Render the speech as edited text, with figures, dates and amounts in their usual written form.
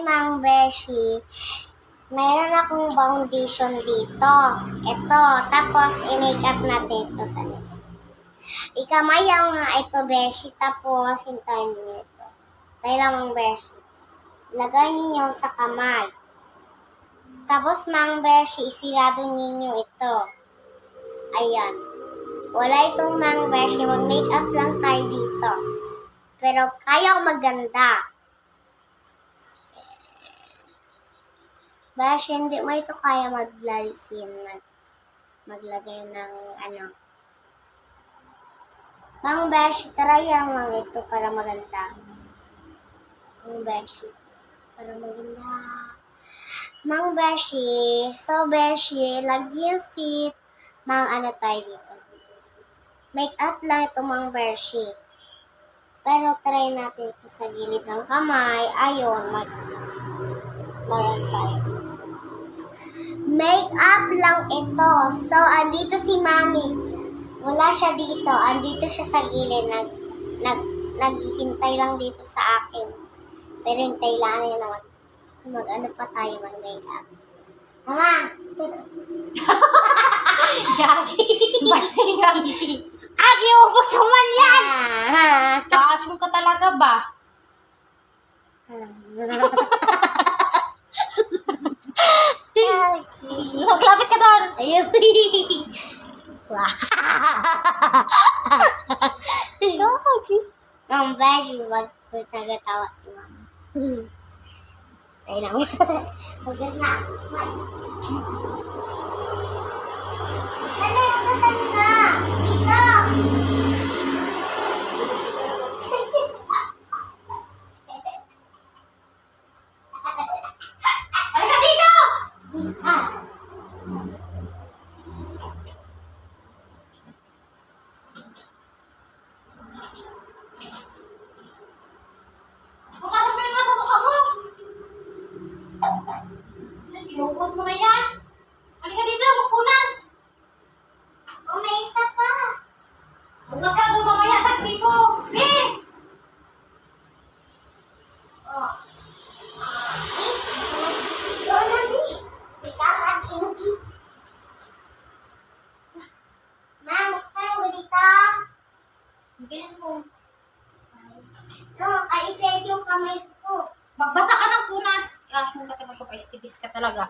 Mang Beshi, mayroon akong foundation dito. Ito, tapos i-makeup natin ito sa nito. Ikamayaw nga ito, Beshi, tapos hintayin niyo ito. Tayo lang, Mang Beshi. Lagay niyo sa kamay. Tapos, Mang Beshi, isirado niyo ito. Ayan. Wala itong Mang Beshi, mag-makeup lang tayo dito. Pero kaya ko maganda. Beshi, hindi mo ito kaya maglalisin, maglagay ng ano. Mang Beshi, try lang ito para maganda. Mang Beshi, para maganda. Mang Beshi, so Beshi, lagyan sit. Mang ano tayo dito. Make up lang ito, Mang Beshi. Pero try natin ito sa gilid ng kamay. Ayun, mag tayo. Make up lang ito. So, andito si Mami. Wala siya dito. Andito siya sa gilid. Naghihintay lang dito sa akin. Pero hintay lang yun naman. Mag-ano pa tayo, mag-make up. Mama! Gagi! Gagi! Agi, ubos naman yan! Kaasong ka talaga ba? Maglapit ka doon! Ayun. Gagi! Ang Beshi, nagtatawa si Mama. Ay lang. Huwag na. Saan na? Dito! Ay, dito! Pumasok mo yung sa mukha mo! Inubos mo na yan! Halika dito, magpunas! Oh, may isa pa. Bukas ka na doon mamaya sa gripo! Eh! Oh. Doon na, Bi. Ikaw at hindi. Ma'am, gusto mo dito? Ganyan mo. No, kaiset yung kamay ko. Magbasa ka ng punas! Kaasong ka talaga, paistibis ka talaga.